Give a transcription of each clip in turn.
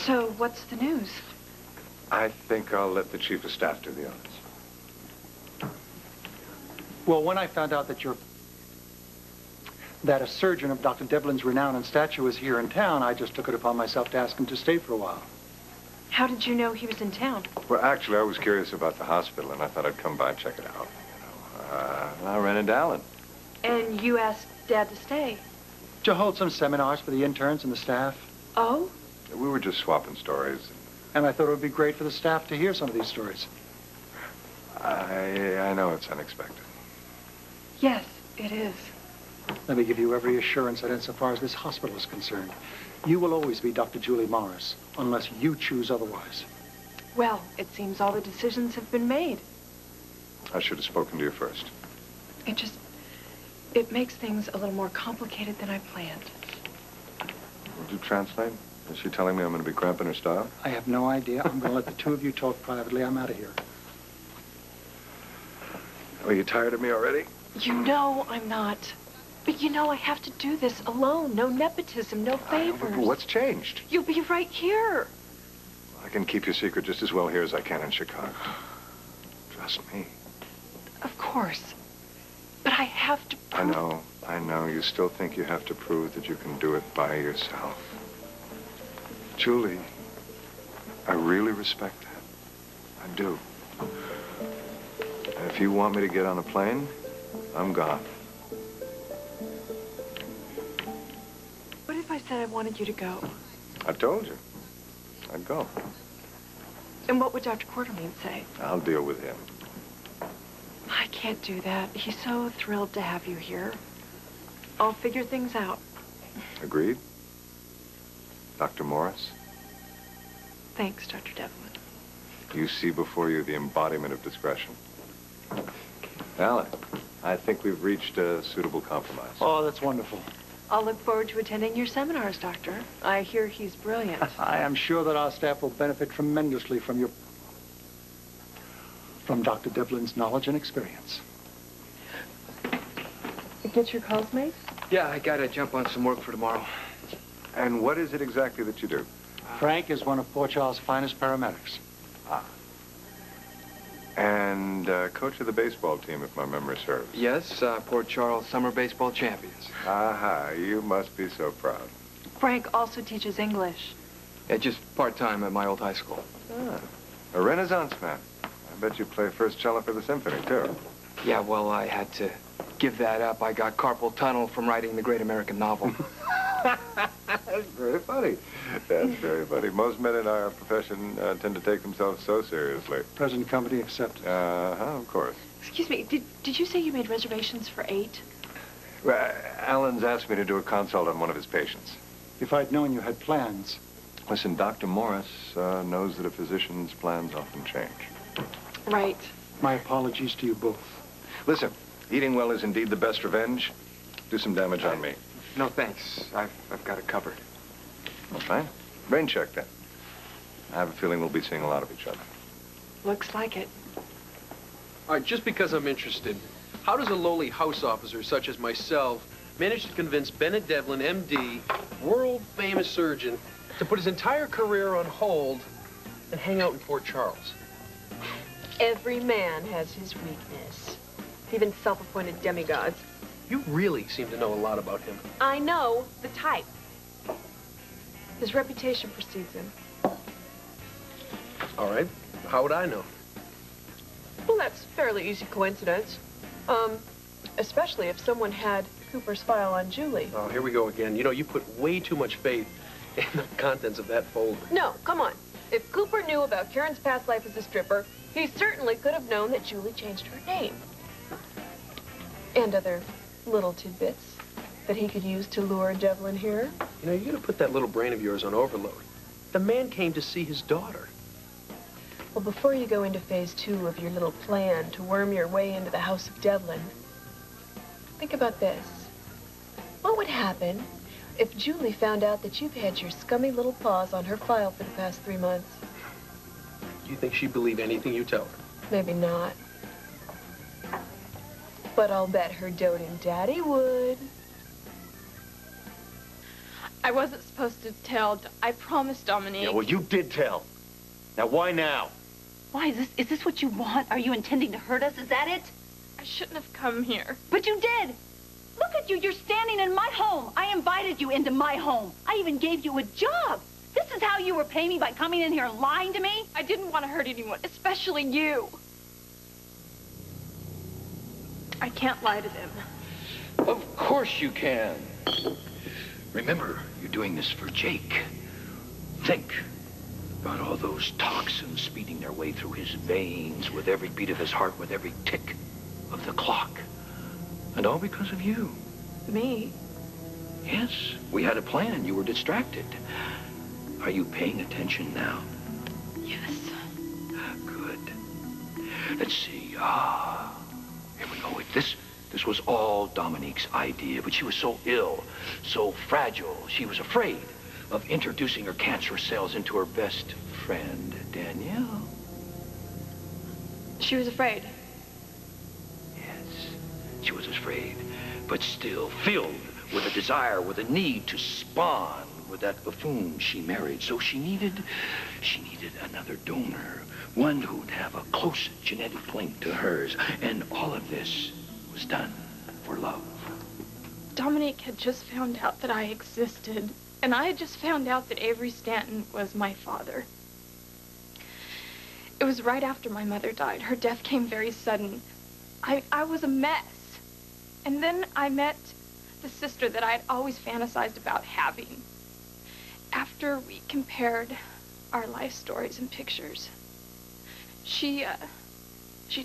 So, what's the news? I think I'll let the chief of staff do the honors. Well, when I found out that a surgeon of Dr. Devlin's renown and stature was here in town, I just took it upon myself to ask him to stay for a while. How did you know he was in town? Well, actually, I was curious about the hospital, and I thought I'd come by and check it out. I ran into Alan. And you asked Dad to stay? To hold some seminars for the interns and the staff. Oh? We were just swapping stories. And I thought it would be great for the staff to hear some of these stories. I know it's unexpected. Yes, it is. Let me give you every assurance that insofar as this hospital is concerned, you will always be Dr. Julie Morris, unless you choose otherwise. Well, it seems all the decisions have been made. I should have spoken to you first. It makes things a little more complicated than I planned. Would you translate? Is she telling me I'm going to be cramping her style? I have no idea. I'm going to let the two of you talk privately. I'm out of here. Are you tired of me already? You know I'm not. But you know I have to do this alone. No nepotism, no favors. What's changed? You'll be right here. I can keep your secret just as well here as I can in Chicago. Trust me. Of course. But I have to prove... I know. You still think you have to prove that you can do it by yourself. Julie, I really respect that. I do. And if you want me to get on a plane, I'm gone. What if I said I wanted you to go? I told you. I'd go. And what would Dr. Quartermain say? I'll deal with him. I can't do that. He's so thrilled to have you here. I'll figure things out. Agreed? Dr. Morris? Thanks, Dr. Devlin. You see before you the embodiment of discretion. Alan, I think we've reached a suitable compromise. Oh, that's wonderful. I'll look forward to attending your seminars, Doctor. I hear he's brilliant. I am sure that our staff will benefit tremendously from Dr. Devlin's knowledge and experience. Get your calls made? Yeah, I gotta jump on some work for tomorrow. And what is it exactly that you do? Frank is one of Port Charles' finest paramedics. Ah. And coach of the baseball team, if my memory serves. Yes, Port Charles summer baseball champions. Aha, you must be so proud. Frank also teaches English. Yeah, just part-time at my old high school. Ah, a Renaissance man. I bet you play first cello for the symphony, too. Yeah, well, I had to give that up. I got carpal tunnel from writing the great American novel. That's very funny. That's very funny. Most men in our profession tend to take themselves so seriously. Present company accepted. Of course. Excuse me, did you say you made reservations for 8? Well, Alan's asked me to do a consult on one of his patients. If I'd known you had plans. Listen, Dr. Morris knows that a physician's plans often change. Right. My apologies to you both. Listen, eating well is indeed the best revenge. Do some damage on me. No, thanks. I've got it covered. Well, fine. Brain check, then. I have a feeling we'll be seeing a lot of each other. Looks like it. All right, just because I'm interested, how does a lowly house officer such as myself manage to convince Bennett Devlin, M.D., world-famous surgeon, to put his entire career on hold and hang out in Port Charles? Every man has his weakness. Even self-appointed demigods. You really seem to know a lot about him. I know the type. His reputation precedes him. All right, how would I know? Well, that's fairly easy coincidence. Especially if someone had Cooper's file on Julie. Oh, here we go again. You know, you put way too much faith in the contents of that folder. No, come on. If Cooper knew about Karen's past life as a stripper, he certainly could have known that Julie changed her name. And other little tidbits that he could use to lure Devlin here. You know, you gotta put that little brain of yours on overload. The man came to see his daughter. Well, before you go into phase 2 of your little plan to worm your way into the house of Devlin, think about this. What would happen if Julie found out that you've had your scummy little paws on her file for the past 3 months? Do you think she'd believe anything you tell her? Maybe not. But I'll bet her doting daddy would. I wasn't supposed to tell. I promised Dominique. Yeah, well, you did tell. Now, why now? Why, is this what you want? Are you intending to hurt us? Is that it? I shouldn't have come here. But you did. Look at you. You're standing in my home. I invited you into my home. I even gave you a job. This is how you were paying me, by coming in here and lying to me? I didn't want to hurt anyone, especially you. I can't lie to them. Of course you can. Remember, you're doing this for Jake. Think about all those toxins speeding their way through his veins with every beat of his heart, with every tick of the clock. And all because of you. Me? Yes, we had a plan. You were distracted. Are you paying attention now? Yes. Good. Let's see. Here we go. This was all Dominique's idea, but she was so ill, so fragile, she was afraid of introducing her cancerous cells into her best friend, Danielle. She was afraid. Yes, she was afraid, but still filled with a desire, with a need to spawn with that buffoon she married. So she needed another donor, one who'd have a close genetic link to hers. And all of this was done for love. Dominique had just found out that I existed, and I had just found out that Avery Stanton was my father. It was right after my mother died. Her death came very sudden. I was a mess. And then I met the sister that I had always fantasized about having. After we compared our life stories and pictures, she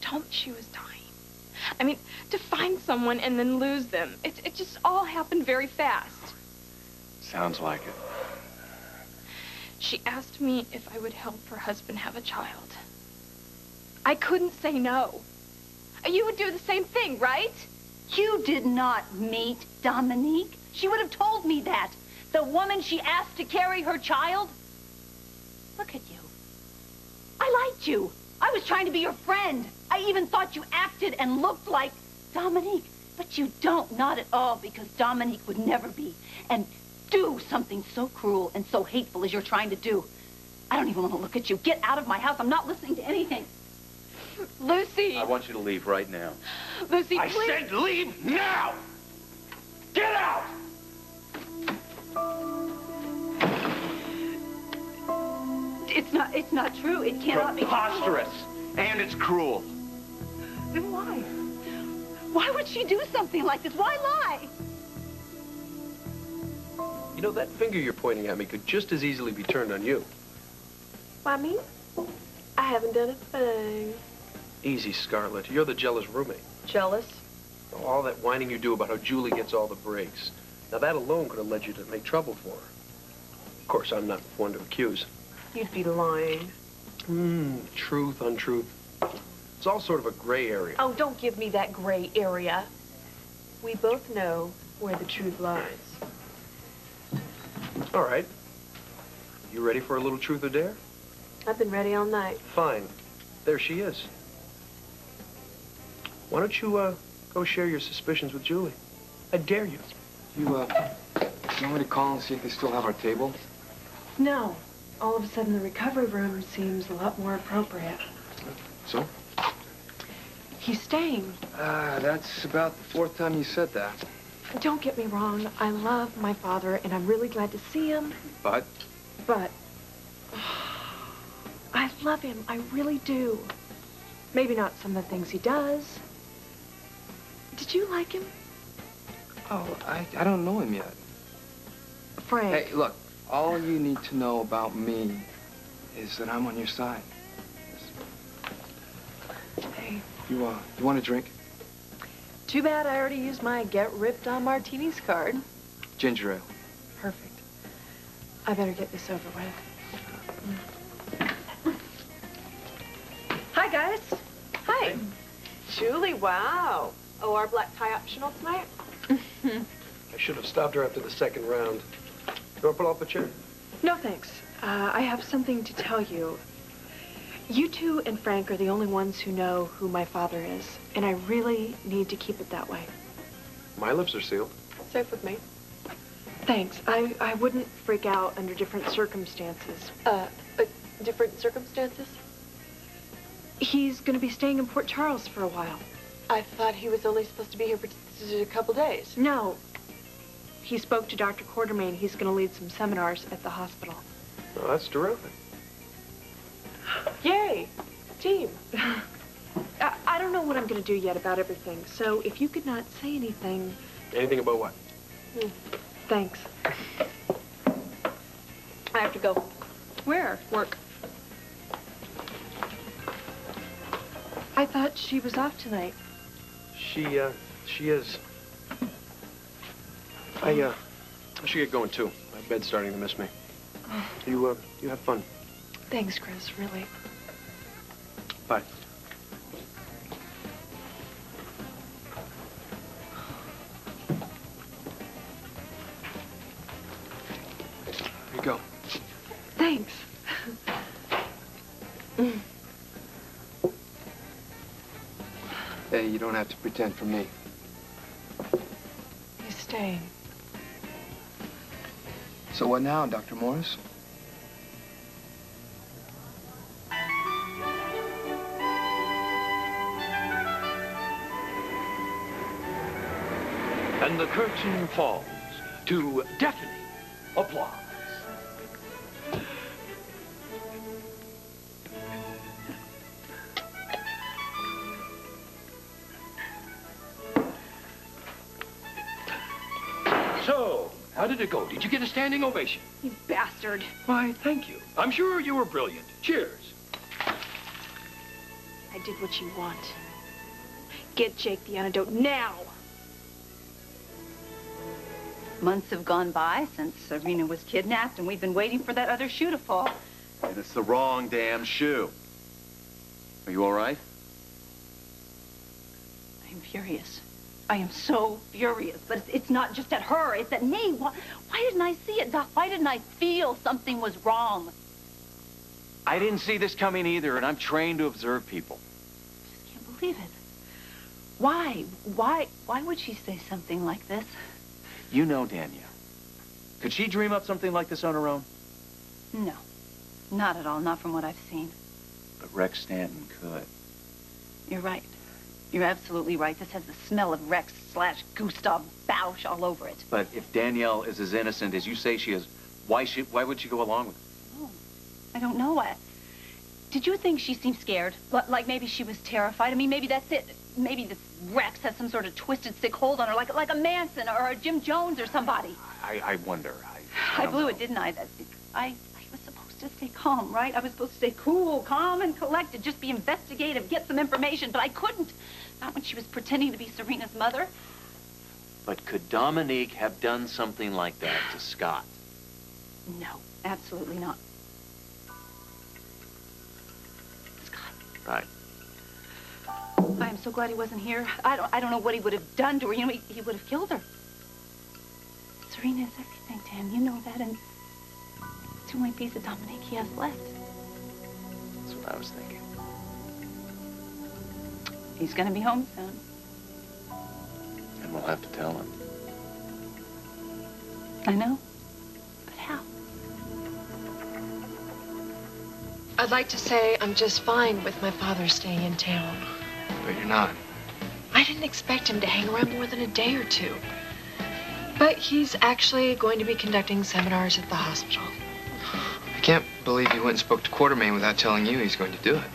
told me she was dying. I mean, to find someone and then lose them, it just all happened very fast. Sounds like it. She asked me if I would help her husband have a child. I couldn't say no. You would do the same thing, right? You did not meet Dominique. She would have told me that. The woman she asked to carry her child. Look at you. I liked you. I was trying to be your friend. I even thought you acted and looked like Dominique. But you don't, not at all, because Dominique would never be and do something so cruel and so hateful as you're trying to do. I don't even want to look at you. Get out of my house. I'm not listening to anything. Lucy! I want you to leave right now. Lucy, I please! said leave now! Get out! It's not true. It cannot be. Preposterous. And it's cruel. Then why? Why would she do something like this? Why lie? You know, that finger you're pointing at me could just as easily be turned on you. Why me? I haven't done a thing. Easy, Scarlett. You're the jealous roommate. Jealous? All that whining you do about how Julie gets all the breaks. Now, that alone could have led you to make trouble for her. Of course, I'm not one to accuse. You'd be lying. Truth, untruth. It's all sort of a gray area. Oh, don't give me that gray area. We both know where the truth lies. All right. You ready for a little truth or dare? I've been ready all night. Fine. There she is. Why don't you, go share your suspicions with Julie? I dare you. You want me to call and see if they still have our table? No. All of a sudden, the recovery room seems a lot more appropriate. So? He's staying. That's about the fourth time you said that. Don't get me wrong. I love my father, and I'm really glad to see him. But? But I love him. I really do. Maybe not some of the things he does. Did you like him? Oh, I don't know him yet. Frank. Hey, look, all you need to know about me is that I'm on your side. Hey. You want a drink? Too bad I already used my Get Ripped on Martinis card. Ginger ale. Perfect. I better get this over with. Hi, guys. Hi. Hey. Julie, wow. Oh, our black tie optional tonight? I should have stopped her after the second round. You want to pull off a chair? No, thanks. I have something to tell you. You two and Frank are the only ones who know who my father is, and I really need to keep it that way. My lips are sealed. Safe with me. Thanks. I wouldn't freak out under different circumstances. Different circumstances? He's going to be staying in Port Charles for a while. I thought he was only supposed to be here for a couple days. No. He spoke to Dr. Quartermain. He's going to lead some seminars at the hospital. Oh, that's terrific. Yay! Team. I don't know what I'm going to do yet about everything, so if you could not say anything... Anything about what? Thanks. I have to go. Where? Work. I thought she was off tonight. She is. I should get going, too. My bed's starting to miss me. You have fun. Thanks, Chris, really. Bye. Here you go. Thanks. Hey, you don't have to pretend for me. He's staying. So what now, Dr. Morris? And the curtain falls to deafening applause. So, how did it go? Did you get a standing ovation? You bastard. Why, thank you. I'm sure you were brilliant. Cheers. I did what you want. Get Jake the antidote now! Months have gone by since Serena was kidnapped, and we've been waiting for that other shoe to fall. And it's the wrong damn shoe. Are you all right? I'm furious. I am so furious. But it's not just at her, it's at me. Why didn't I see it, Doc? Why didn't I feel something was wrong? I didn't see this coming either, and I'm trained to observe people. I just can't believe it. Why? Why would she say something like this? You know Danielle. Could she dream up something like this on her own? No. Not at all. Not from what I've seen. But Rex Stanton could. You're right. You're absolutely right. This has the smell of Rex/Gustav Bausch all over it. But if Danielle is as innocent as you say she is, why would she go along with it? Oh, I don't know. Did you think she seemed scared? Like maybe she was terrified? I mean, maybe that's it. Maybe this Rex has some sort of twisted, sick hold on her, like a Manson or a Jim Jones or somebody. I wonder. I blew it, didn't I? I was supposed to stay calm, right? I was supposed to stay cool, calm, and collected, just be investigative, get some information, but I couldn't. Not when she was pretending to be Serena's mother. But could Dominique have done something like that to Scott? No, absolutely not. Scott. Right. I am so glad he wasn't here. I don't know what he would have done to her. You know, he would have killed her. Serena is everything to him. You know that, and it's the only piece of Dominique he has left. That's what I was thinking. He's gonna be home soon. And we'll have to tell him. I know. But how? I'd like to say I'm just fine with my father staying in town. But you're not. I didn't expect him to hang around more than a day or two. But he's actually going to be conducting seminars at the hospital. I can't believe he went and spoke to Quartermain without telling you he's going to do it.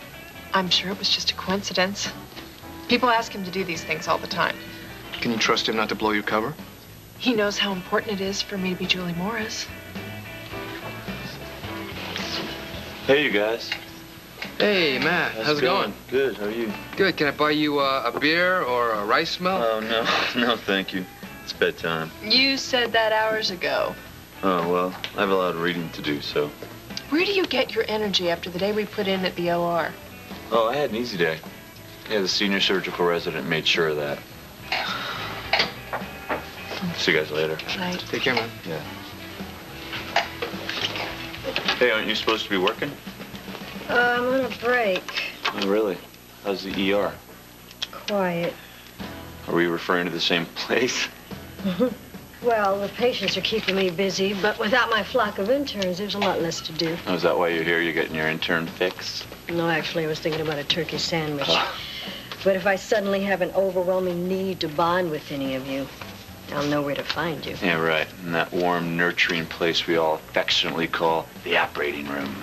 I'm sure it was just a coincidence. People ask him to do these things all the time. Can you trust him not to blow your cover? He knows how important it is for me to be Julie Morris. Hey, you guys. Hey, Matt. How's it going? Good. How are you? Good. Can I buy you a beer or a rice milk? Oh, no. No, thank you. It's bedtime. You said that hours ago. Oh, well, I have a lot of reading to do, so. Where do you get your energy after the day we put in at the OR? Oh, I had an easy day. Yeah, the senior surgical resident made sure of that. See you guys later. Night. Take care, man. Yeah. Hey, aren't you supposed to be working? I'm on a break. Oh, really? How's the ER? Quiet. Are we referring to the same place? Well, the patients are keeping me busy, but without my flock of interns, there's a lot less to do. Oh, is that why you're here? You're getting your intern fix? No, actually, I was thinking about a turkey sandwich. Oh. But if I suddenly have an overwhelming need to bond with any of you, I'll know where to find you. Yeah, right. In that warm, nurturing place we all affectionately call the operating room.